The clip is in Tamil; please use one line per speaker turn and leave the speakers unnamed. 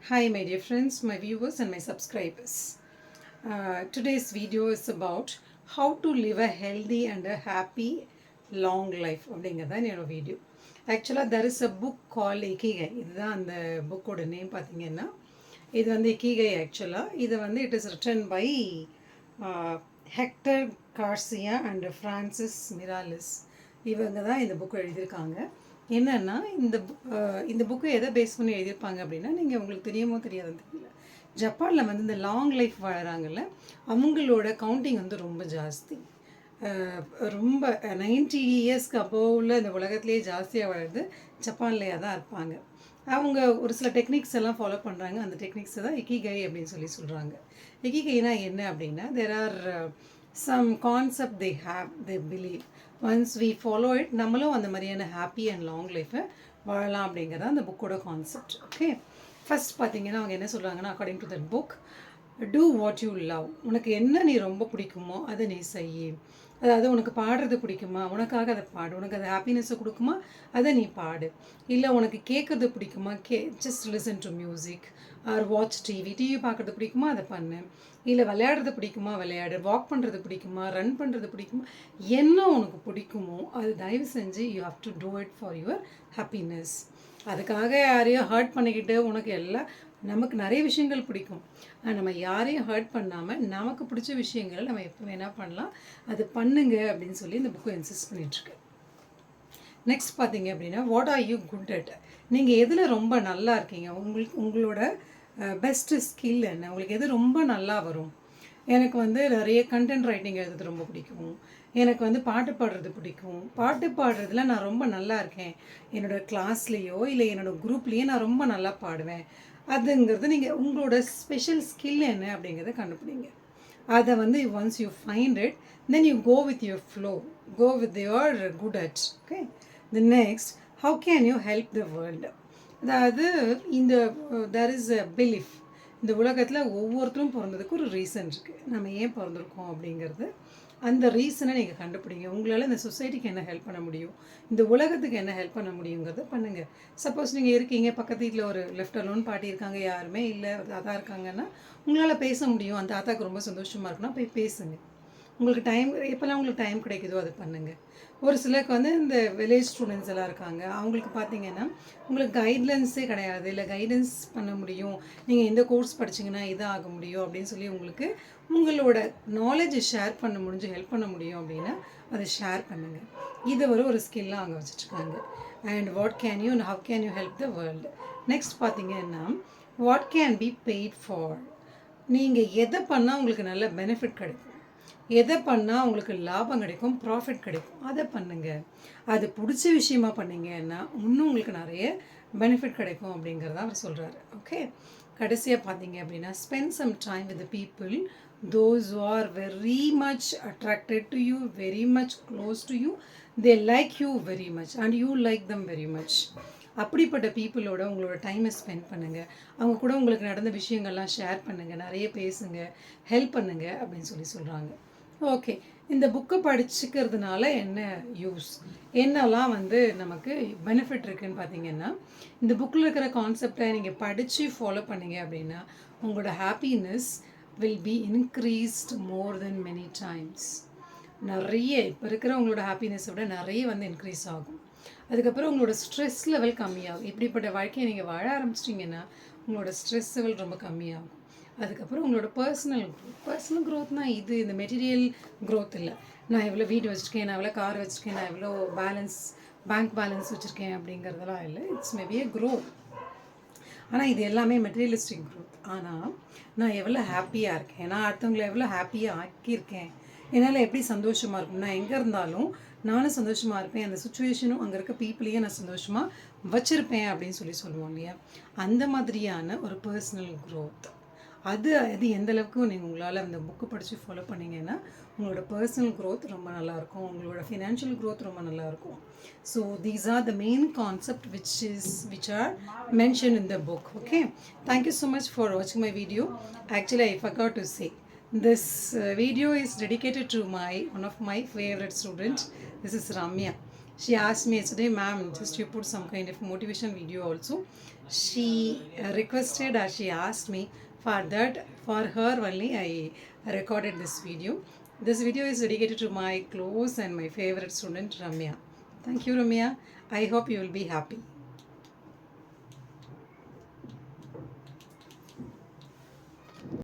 Hi, my dear friends, my viewers, and my subscribers. Today's video is about how to live a healthy and a happy long life. அப்படிங்கிறது தான் என்னோட வீடியோ. ஆக்சுவலாக there is a book called இக்கிகை. இதுதான் அந்த புக்கோட நேம் பார்த்தீங்கன்னா இது வந்து இக்கிகை ஆக்சுவலாக இது வந்து it is written by Hector Garcia and Francis Miralles. இவங்க தான் இந்த புக்கு எழுதியிருக்காங்க. என்னென்னா இந்த புக்கு எதை பேஸ் பண்ணி எழுதியிருப்பாங்க அப்படின்னா, நீங்கள் உங்களுக்கு தெரியுமோ தெரியாதுன்னு தெரியல, ஜப்பானில் வந்து இந்த லாங் லைஃப் வாழறாங்கல்ல, அவங்களோட கவுண்டிங் வந்து ரொம்ப ஜாஸ்தி. ரொம்ப 90 இயர்ஸ்க்கு அபோவில் இந்த உலகத்துலேயே ஜாஸ்தியாக வாழறது ஜப்பான்லேயே தான் இருப்பாங்க. அவங்க ஒரு சில டெக்னிக்ஸ் எல்லாம் ஃபாலோ பண்ணுறாங்க. அந்த டெக்னிக்ஸை தான் இக்கிகை அப்படின்னு சொல்கிறாங்க. இக்கிகைனா என்ன அப்படின்னா, there are some concept they believe once we follow it, நம்மளும் அந்த மாதிரியான ஹாப்பி அண்ட் லாங் லைஃப்பை வாழலாம் அப்படிங்கிறத அந்த புக்கோட கான்செப்ட். ஓகே, ஃபஸ்ட் பார்த்தீங்கன்னா அவங்க என்ன சொல்கிறாங்கன்னா, according to that book, do what you love. உனக்கு என்ன நீ ரொம்ப பிடிக்குமோ அதை நீ செய்யி. அதாவது உனக்கு பாடுறது பிடிக்குமா, உனக்காக அதை பாடு. உனக்கு அது ஹாப்பினஸை கொடுக்குமா, அதை நீ பாடு. இல்லை உனக்கு கேட்குறது பிடிக்குமா, just listen to music R watch TV பார்க்குறது பிடிக்குமா, அதை பண்ணு. இல்லை விளையாடுறது பிடிக்குமா, விளையாடு. வாக் பண்ணுறது பிடிக்குமா, ரன் பண்ணுறது பிடிக்குமா, என்ன உனக்கு பிடிக்குமோ அது தயவு செஞ்சு you have to do it for your happiness. அதுக்காக யாரையும் ஹர்ட் பண்ணிக்கிட்டு உனக்கு நமக்கு நிறைய விஷயங்கள் பிடிக்கும். நம்ம யாரையும் ஹர்ட் பண்ணாமல் நமக்கு பிடிச்ச விஷயங்களை நம்ம எப்போ வேணால் பண்ணலாம். அது பண்ணுங்க அப்படின்னு சொல்லி இந்த புக்கு இன்சிஸ்ட் பண்ணிகிட்ருக்கு. நெக்ஸ்ட் பார்த்தீங்க அப்படின்னா, what are you good at. நீங்கள் எதில் ரொம்ப நல்லா இருக்கீங்க, உங்களோட பெஸ்ட்டு ஸ்கில் என்ன, உங்களுக்கு எது ரொம்ப நல்லா வரும். எனக்கு வந்து நிறைய கண்டென்ட் ரைட்டிங் எழுதுறது ரொம்ப பிடிக்கும். எனக்கு வந்து பாட்டு பாடுறது பிடிக்கும். பாட்டு பாடுறதுல நான் ரொம்ப நல்லா இருக்கேன். என்னோடய கிளாஸ்லேயோ இல்லை என்னோடய குரூப்லேயோ நான் ரொம்ப நல்லா பாடுவேன். அதுங்கிறது நீங்கள் உங்களோட ஸ்பெஷல் ஸ்கில் என்ன அப்படிங்கிறத கண்டுபிடிங்க. அதை வந்து once you find it, then you go with your flow, go with your good at. Okay, the next, how can you help the world. அதாவது இந்த தேர் இஸ் அ பிலீஃப், இந்த உலகத்தில் ஒவ்வொருத்தரும் பிறந்ததுக்கு ஒரு ரீசன் இருக்குது. நம்ம ஏன் பிறந்திருக்கோம் அப்படிங்கிறது, அந்த ரீசனை நீங்கள் கண்டுபிடிங்க. உங்களால் இந்த சொசைட்டிக்கு என்ன ஹெல்ப் பண்ண முடியும், இந்த உலகத்துக்கு என்ன ஹெல்ப் பண்ண முடியுங்கிறத பண்ணுங்கள். சப்போஸ் நீங்கள் இருக்கீங்க, பக்கத்து வீட்டில் ஒரு லெஃப்ட் அலோன் பாட்டி இருக்காங்க, யாருமே இல்லை, தாத்தா இருக்காங்கன்னா உங்களால் பேச முடியும். அந்த தாத்தாவுக்கு ரொம்ப சந்தோஷமாக இருக்குன்னா போய் பேசுங்க. உங்களுக்கு டைம் எப்போல்லாம் உங்களுக்கு டைம் கிடைக்குதோ அது பண்ணுங்கள். ஒரு சிலருக்கு வந்து இந்த வில்லேஜ் ஸ்டூடெண்ட்ஸ் எல்லாம் இருக்காங்க, அவங்களுக்கு பார்த்தீங்கன்னா உங்களுக்கு கைட்லைன்ஸே கிடையாது. இல்லை கைடன்ஸ் பண்ண முடியும், நீங்கள் எந்த கோர்ஸ் படிச்சிங்கன்னா இதாக ஆக முடியும் அப்படின்னு சொல்லி உங்களுக்கு உங்களோட நாலேஜை ஷேர் பண்ண முடிஞ்சு ஹெல்ப் பண்ண முடியும் அப்படின்னா அதை ஷேர் பண்ணுங்கள். இது ஒரு ஸ்கில்லாக அவங்க வச்சுட்ருக்காங்க. And what can you, how can you help the world. Next பார்த்தீங்கன்னா, what can be paid for. நீங்கள் எதை பண்ணால் உங்களுக்கு நல்ல பெனிஃபிட் கிடைக்கும், எதை பண்ணால் உங்களுக்கு லாபம் கிடைக்கும், ப்ராஃபிட் கிடைக்கும், அதை பண்ணுங்கள். அது பிடிச்ச விஷயமா பண்ணிங்கன்னா இன்னும் உங்களுக்கு நிறைய பெனிஃபிட் கிடைக்கும் அப்படிங்கிறத அவர் சொல்கிறாரு. ஓகே, கடைசியாக பார்த்தீங்க அப்படின்னா, spend some time with the people those who are very much attracted to you, very much close to you, they like you very much and you like them very much. அப்படிப்பட்ட பீப்புளோட உங்களோட டைமை ஸ்பெண்ட் பண்ணுங்கள். அவங்க கூட உங்களுக்கு நடந்த விஷயங்கள்லாம் ஷேர் பண்ணுங்கள், நிறைய பேசுங்க, ஹெல்ப் பண்ணுங்கள் அப்படின்னு சொல்கிறாங்க. ஓகே, இந்த புக்கை படிச்சுக்கிறதுனால என்ன யூஸ், என்னெல்லாம் வந்து நமக்கு பெனிஃபிட் இருக்குதுன்னு பார்த்தீங்கன்னா, இந்த புக்கில் இருக்கிற கான்செப்டை நீங்கள் படித்து ஃபாலோ பண்ணிங்க அப்படின்னா உங்களோட happiness will be increased more then many times. நிறைய இப்போ இருக்கிற உங்களோட ஹாப்பினஸை விட நிறைய வந்து இன்க்ரீஸ் ஆகும். அதுக்கப்புறம் உங்களோட ஸ்ட்ரெஸ் லெவல் கம்மியாகும். இப்படிப்பட்ட வாழ்க்கையை நீங்கள் வாழ ஆரம்பிச்சிட்டிங்கன்னா உங்களோட ஸ்ட்ரெஸ் லெவல் ரொம்ப கம்மியாகும். அதுக்கப்புறம் உங்களோட பர்சனல் க்ரோத்னால் இந்த மெட்டீரியல் க்ரோத் இல்லை. நான் எவ்வளோ வீடு வச்சுருக்கேன், நான் எவ்வளோ கார் வச்சுருக்கேன், நான் எவ்வளோ பேங்க் பேலன்ஸ் வச்சுருக்கேன் அப்படிங்கிறதெல்லாம் இல்லை. It's maybe A growth. ஆனால் இது எல்லாமே மெட்டீரியலிஸ்டிக் க்ரோத். ஆனால் நான் எவ்வளோ ஹாப்பியாக இருக்கேன், நான் அடுத்தவங்களை எவ்வளோ ஹாப்பியாக ஆக்கியிருக்கேன், என்னால் எப்படி சந்தோஷமாக இருக்கும், நான் எங்கே இருந்தாலும் நானும் சந்தோஷமாக இருப்பேன், அந்த சுச்சுவேஷனும் அங்கே இருக்க பீப்புளையும் நான் சந்தோஷமாக வச்சுருப்பேன் அப்படின்னு சொல்லுவோம் இல்லையா. அந்த மாதிரியான ஒரு பர்சனல் க்ரோத் அது எந்த அளவுக்கு நீங்கள் உங்களால் அந்த புக்கு படித்து ஃபாலோ பண்ணிங்கன்னா உங்களோட பர்சனல் க்ரோத் ரொம்ப நல்லாயிருக்கும், உங்களோட ஃபினான்ஷியல் க்ரோத் ரொம்ப நல்லாயிருக்கும். So these are the main concept which are mentioned in the book. Okay, thank you so much for watching my video. Actually, I forgot to say this video is dedicated to one of my favorite students. This is Ramya. She asked me yesterday, ma'am, just you put some kind of motivation video also. She requested or she asked me for that. For her only, I recorded this video. This video is dedicated to my close and my favorite student, Ramya. Thank you, Ramya. I hope you will be happy.